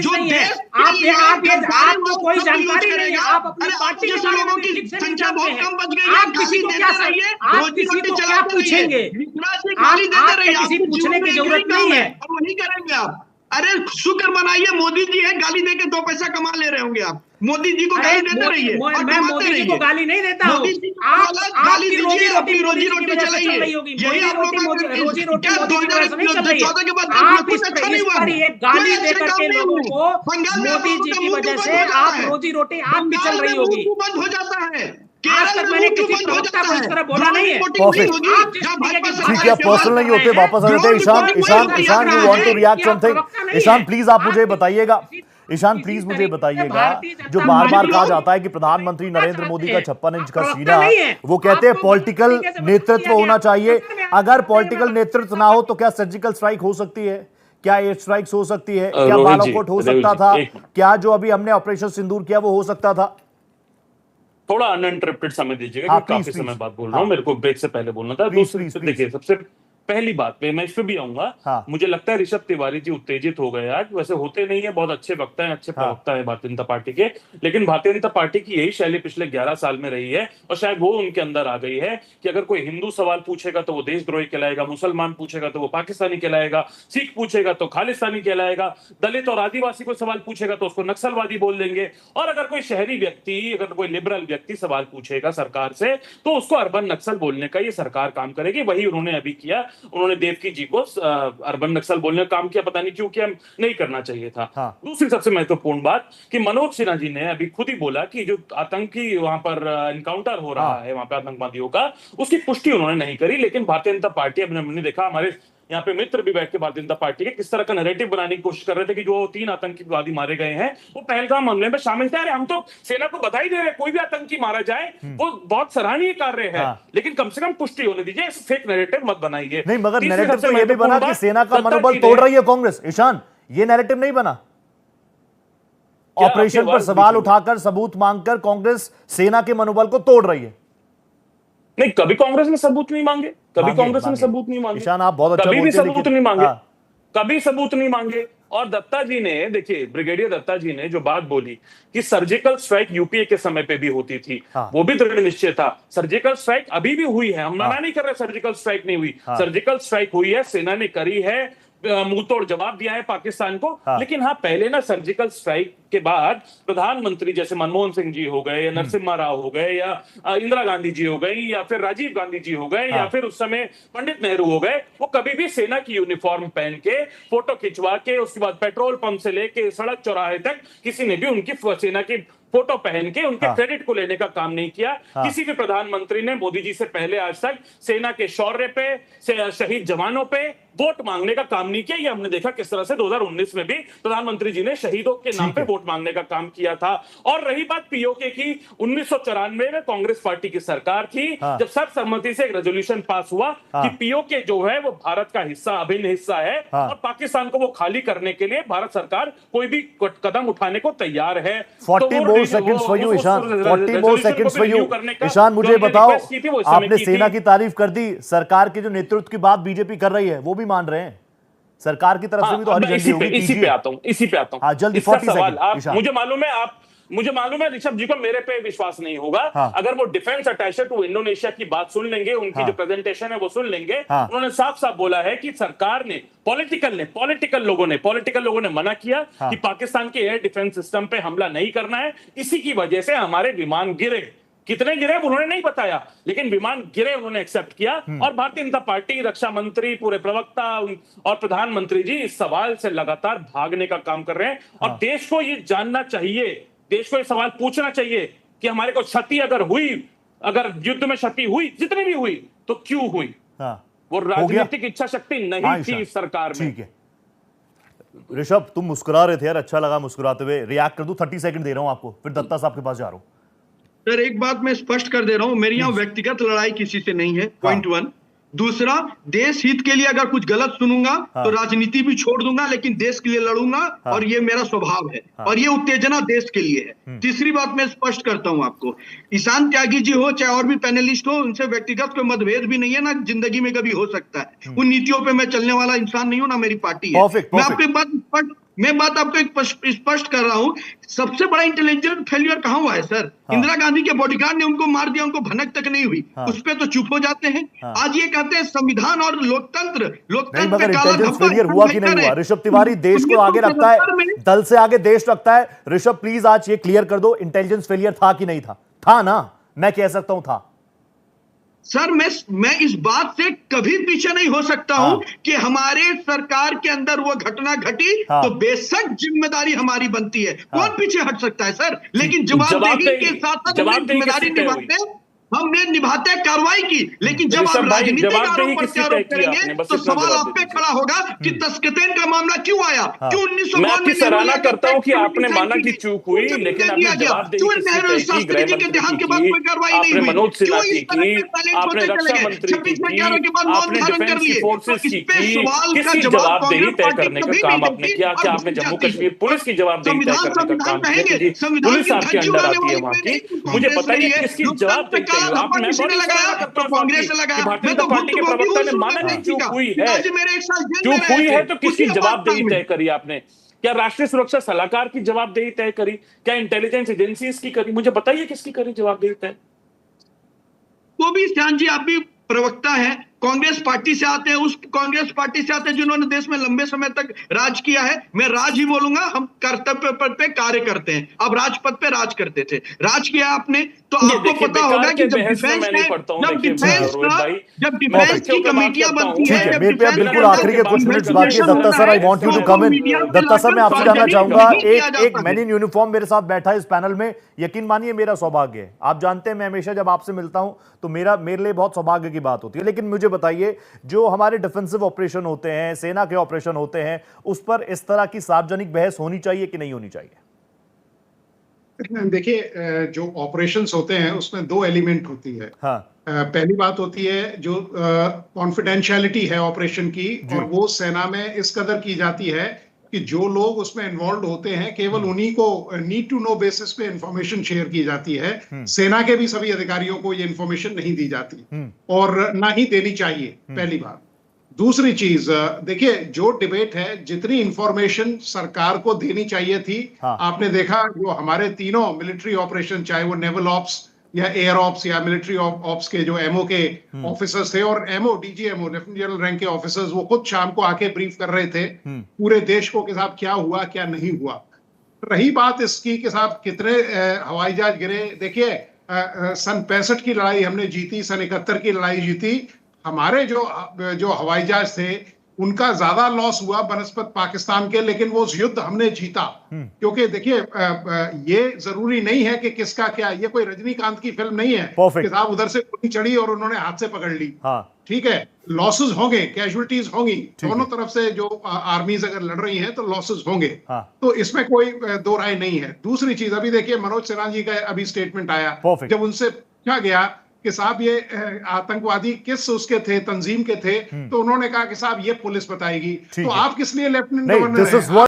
जो देश आपको कोई जानकारी नहीं है, आप अपनी पार्टी के बारे में ठीक से नहीं जानते हैं। आप किसी को क्या पूछेंगे? आपको किसी पूछने की जरूरत नहीं है। वही करेंगे आप। अरे शुक्र मनाइए, मोदी जी है, गाली देके 2 पैसा कमा ले रहे होंगे आप। मोदी जी को गाली देते रहिए। मैं मोदी जी को गाली नहीं देता हूँ। आपकी रोजी रोटी चलाइए। यही आप लोग रोजी रोटी 2014 के बाद कुछ अच्छा नहीं हुआ। गाली देकर के लोगों को मोदी जी की वजह से आप रोजी रोटी आपकी चल रही होगी। बंद हो जाता है। आज तक मैंने किसी प्रवक्ता को इस तरह बोला नहीं है। ठीक है, पर्सनल नहीं होते, वापस आ जाते हैं। Ishan you want to react something? Ishan please आप मुझे बताइएगा, ईशान प्लीज मुझे बताइएगा, जो बार बार कहा जाता है कि प्रधानमंत्री नरेंद्र मोदी का 56 इंच का सीना, वो कहते हैं पॉलिटिकल नेतृत्व होना चाहिए। अगर पॉलिटिकल नेतृत्व ना हो तो क्या सर्जिकल स्ट्राइक हो सकती है? क्या एयर स्ट्राइक्स हो सकती है? क्या बालाकोट हो सकता था? क्या जो अभी हमने ऑपरेशन सिंदूर किया वो हो सकता था? थोड़ा अनइंटरप्टेड समय दीजिएगा, काफी समय बाद बोल रहा हूँ, मेरे को ब्रेक से पहले बोलना था। दूसरी देखिए, सबसे पहली बात पे मैं इस पे भी आऊंगा। मुझे लगता है ऋषभ तिवारी जी उत्तेजित हो गए आज। वैसे होते नहीं है, बहुत अच्छे वक्ता हैं, अच्छे प्रवक्ता है भारतीय जनता पार्टी के, लेकिन भारतीय जनता पार्टी की यही शैली पिछले 11 साल में रही है और शायद वो उनके अंदर आ गई है कि अगर कोई हिंदू सवाल पूछेगा तो वो देशद्रोही कहलाएगा, मुसलमान पूछेगा तो वो पाकिस्तानी कहलाएगा, सिख पूछेगा तो खालिस्तानी कहलाएगा, दलित और आदिवासी को सवाल पूछेगा तो उसको नक्सलवादी बोल देंगे, और अगर कोई शहरी व्यक्ति, अगर कोई लिबरल व्यक्ति सवाल पूछेगा सरकार से तो उसको अर्बन नक्सल बोलने का ये सरकार काम करेगी। वही उन्होंने अभी किया। उन्होंने देवकी जी को अर्बन नक्सल बोलने का काम किया, पता नहीं क्यों किया, नहीं करना चाहिए था। दूसरी सबसे महत्वपूर्ण बात कि मनोज सिन्हा जी ने अभी खुद ही बोला कि जो आतंकी वहां पर एनकाउंटर हो रहा है वहां पे आतंकवादियों का, उसकी पुष्टि उन्होंने नहीं करी। लेकिन भारतीय जनता पार्टी, अब हमने देखा हमारे यहाँ पे मित्र भी बैठ के भारतीय जनता पार्टी के किस तरह का नैरेटिव बनाने की कोशिश कर रहे थे कि जो 3 आतंकवादी मारे गए हैं वो पहलगाम हमले में शामिल थे। अरे हम तो सेना को बधाई दे रहे हैं, कोई भी आतंकी मारा जाए वो बहुत सराहनीय कार्य है, लेकिन कम से कम पुष्टि होने दीजिए, फेक नैरेटिव मत बनाइए। नहीं, मगर नैरेटिव तो ये भी बना कि सेना का मनोबल तोड़ रही है कांग्रेस। ईशान, ये नैरेटिव नहीं बना? ऑपरेशन पर सवाल उठाकर, सबूत मांगकर कांग्रेस सेना के मनोबल को तोड़ रही है। नहीं, कभी कांग्रेस ने सबूत नहीं मांगे, कभी कांग्रेस ने सबूत नहीं मांगे। ईशान आप बहुत अच्छा कभी भी सबूत नहीं मांगे, कभी सबूत नहीं मांगे। और दत्ता जी ने, देखिए ब्रिगेडियर दत्ता जी ने जो बात बोली कि सर्जिकल स्ट्राइक यूपीए के समय पे भी होती थी, वो भी दृढ़ निश्चय था। सर्जिकल स्ट्राइक अभी भी हुई है, हम मना नहीं कर रहे सर्जिकल स्ट्राइक नहीं हुई, सर्जिकल स्ट्राइक हुई है, सेना ने करी है, मुंह तोड़ जवाब दिया है पाकिस्तान को। लेकिन हाँ, पहले ना सर्जिकल स्ट्राइक के बाद प्रधानमंत्री जैसे मनमोहन सिंह जी हो गए या नरसिम्हा राव हो गए या इंदिरा गांधी जी हो गई या फिर राजीव गांधी जी हो गए या फिर उस समय पंडित नेहरू हो गए, वो कभी भी सेना की यूनिफॉर्म पहन के फोटो खिंचवा के, उसके बाद पेट्रोल पंप से लेके सड़क चौराहे तक किसी ने भी उनकी सेना की फोटो पहन के उनके क्रेडिट को लेने का काम नहीं किया। किसी भी प्रधानमंत्री ने मोदी जी से पहले आज तक सेना के शौर्य पे, शहीद जवानों पे वोट मांगने का काम नहीं किया। ये हमने देखा किस तरह से 2019 में भी प्रधानमंत्री जी ने शहीदों के नाम पे वोट मांगने का काम किया था। और रही बात पीओके की, 1994 में कांग्रेस पार्टी की सरकार थी जब सर्वसम्मति से एक रेजोल्यूशन पास हुआ कि पीओके जो है वो भारत का हिस्सा, अभिन्न हिस्सा है और पाकिस्तान को वो खाली करने के लिए भारत सरकार कोई भी कदम उठाने को तैयार है। 40 more seconds for you, Ishan, 40 more seconds for you। Ishan मुझे बताओ, आपने सेना की तारीफ कर दी, सरकार के जो नेतृत्व की बात बीजेपी कर रही है वो भी मान रहे हैं, सरकार की तरफ से भी तो हरी झंडी होगी। इसी पे आता हूं। हाँ, जल्दी 40 सेकंड। मुझे मालूम है ऋषभ जी को मेरे पे विश्वास नहीं होगा। अगर वो डिफेंस अटैचे टू इंडोनेशिया की बात सुन लेंगे, उनकी जो प्रेजेंटेशन है वो सुन लेंगे, उन्होंने साफ साफ बोला है कि सरकार ने, पॉलिटिकल लोगों ने मना किया कि पाकिस्तान के एयर डिफेंस सिस्टम पे हमला नहीं करना है। इसी की वजह से हमारे विमान गिरे। कितने गिरे उन्होंने नहीं बताया, लेकिन विमान गिरे उन्होंने एक्सेप्ट किया। और भारतीय जनता पार्टी, रक्षा मंत्री, पूरे प्रवक्ता और प्रधानमंत्री जी इस सवाल से लगातार भागने का काम कर रहे हैं। और देश को ये जानना चाहिए, देश को ये सवाल पूछना चाहिए कि हमारे को क्षति अगर हुई, अगर युद्ध में क्षति हुई, जितनी भी हुई, तो क्यों हुई? वो राजनीतिक इच्छा शक्ति नहीं थी इस सरकार में। ठीक है ऋषभ, तुम मुस्कुरा रहे थे यार, अच्छा लगा मुस्कुराते हुए। रिएक्ट कर दूं? 30 सेकंड दे रहा हूं आपको, फिर दत्ता साहब के पास जा रहा हूं। सर एक बात मैं स्पष्ट कर दे रहा हूं, मेरी यहाँ व्यक्तिगत लड़ाई किसी से नहीं है, पॉइंट 1। दूसरा, देश हित के लिए अगर कुछ गलत सुनूंगा तो राजनीति भी छोड़ दूंगा, लेकिन देश के लिए लड़ूंगा और ये मेरा स्वभाव है और ये उत्तेजना देश के लिए है। तीसरी बात मैं स्पष्ट करता हूं आपको, ईशान त्यागी जी हो चाहे और भी पैनलिस्ट हो, उनसे व्यक्तिगत कोई मतभेद भी नहीं है, ना जिंदगी में कभी हो सकता है। उन नीतियों पे मैं चलने वाला इंसान नहीं हूं, ना मेरी पार्टी है। मैं आपकी बात मैं बात आपको एक स्पष्ट कर रहा हूं, सबसे बड़ा इंटेलिजेंस फेलियर कहां हुआ है सर? इंदिरा गांधी के बॉडीगार्ड ने उनको मार दिया, उनको भनक तक नहीं हुई, उस पे तो चुप हो जाते हैं। आज ये कहते हैं संविधान और लोकतंत्र नहीं, मगर इंटेलिजेंस फेलियर हुआ कि नहीं हुआ? ऋषभ तिवारी देश को आगे रखता है, दल से आगे देश रखता है। ऋषभ प्लीज आज ये क्लियर कर दो, इंटेलिजेंस फेलियर था कि नहीं था? था ना? मैं कह सकता हूं था। सर मैं इस बात से कभी पीछे नहीं हो सकता हूं कि हमारे सरकार के अंदर वो घटना घटी तो बेशक जिम्मेदारी हमारी बनती है। कौन पीछे हट सकता है सर? लेकिन जवाबदेही के साथ साथ जिम्मेदारी निभाते हमने निभाते कार्रवाई की, लेकिन जब आप राजनीतिक आरोप प्रत्यारोप करेंगे तो सवाल आप पे खड़ा होगा कि तस्करैन का मामला क्यों आया, क्यों 1992 मैं आपकी सराहना करता हूं कि आपने माना कि चूक हुई, लेकिन आपने जवाबदेही के देहांत के बाद कोई कार्रवाई नहीं हुई, मनोज सिन्हा की, आपने रक्षा मंत्री की, आपने डिफेंस फोर्सेस की, किसकी जवाबदेही तय करने का काम आपने किया? क्या आपने जम्मू कश्मीर पुलिस की जवाबदेही तय करने का काम किया? पुलिस आपके अंडर आती है वहां की, मुझे बताइए किसकी जवाबदेही? कांग्रेस ने लगाया मैं तो पार्टी के प्रवक्ता ने माना कि चूक हुई है, चूक हुई है तो किसकी जवाबदेही तय करी आपने? क्या राष्ट्रीय सुरक्षा सलाहकार की जवाबदेही तय करी? क्या इंटेलिजेंस एजेंसीज की करी? मुझे बताइए किसकी करी जवाबदेही तय? वो भी श्याम जी, आप भी प्रवक्ता है, कांग्रेस पार्टी से आते हैं, उस कांग्रेस पार्टी से आते हैं जिन्होंने देश में लंबे समय तक राज किया है। मैं राज ही बोलूंगा, हम कर्तव्य पद पे कार्य करते हैं, अब राजपद पे राज करते थे, राज किया आपने तो आपको पता होगा कि जब डिफेंस की कमेटियां बनती है, बिल्कुल आखिरी के कुछ मिनट्स बाकी है। Datta sir, I want you to come in. Datta sir, मैं आपसे जानना चाहूंगा, एक मैन इन यूनिफॉर्म मेरे साथ बैठा है इस पैनल में, यकीन मानिए मेरा सौभाग्य है। आप जानते हैं मैं हमेशा जब आपसे मिलता हूं तो मेरे लिए बहुत सौभाग्य की बात होती है। लेकिन मुझे बताइए, जो हमारे डिफेंसिव ऑपरेशन होते हैं, सेना के ऑपरेशन होते हैं, उस पर इस तरह की सार्वजनिक बहस होनी चाहिए कि नहीं होनी चाहिए? देखिए, जो ऑपरेशंस होते हैं उसमें दो एलिमेंट होती है। पहली बात होती है जो कॉन्फिडेंशियलिटी है ऑपरेशन की, और वो सेना में इस कदर की जाती है कि जो लोग उसमें इन्वॉल्व होते हैं केवल उन्हीं को नीड टू नो बेसिस पे इंफॉर्मेशन शेयर की जाती है। सेना के भी सभी अधिकारियों को ये इंफॉर्मेशन नहीं दी जाती और ना ही देनी चाहिए, पहली बात। दूसरी चीज, देखिए, जो डिबेट है, जितनी इंफॉर्मेशन सरकार को देनी चाहिए थी, आपने देखा जो हमारे तीनों मिलिट्री ऑपरेशन, चाहे वो नेवल ऑप्स या एयर ऑप्स या मिलिट्री ऑप्स के जो एमओ के ऑफिसर्स थे, और MO DGMO lieutenant general rank के ऑफिसर्स, वो खुद शाम को आके ब्रीफ कर रहे थे पूरे देश को कि साहब क्या हुआ क्या नहीं हुआ। रही बात इसकी कि साहब कितने हवाई जहाज गिरे, देखिए सन 65 की लड़ाई हमने जीती, सन 71 की लड़ाई जीती, हमारे जो हवाई जहाज थे उनका ज्यादा लॉस हुआ बनस्पत पाकिस्तान के, लेकिन वो युद्ध हमने जीता। क्योंकि देखिए, ये जरूरी नहीं है कि किसका क्या, ये कोई रजनीकांत की फिल्म नहीं है कि साहब उधर से गोली चढ़ी और उन्होंने हाथ से पकड़ ली। ठीक है, लॉसेस होंगे, कैजुअलिटीज होंगी, दोनों तरफ से जो आर्मीज अगर लड़ रही हैं तो लॉसेस होंगे, तो इसमें कोई दो राय नहीं है। दूसरी चीज, अभी देखिए मनोज सिन्हा जी का अभी स्टेटमेंट आया, जब उनसे पूछा गया कि साहब ये आतंकवादी किस उसके थे, तंजीम के थे, तो उन्होंने कहा कि साहब ये पुलिस बताएगी। तो आप किस लिए लेफ्टिनेंट गवर्नर हैं?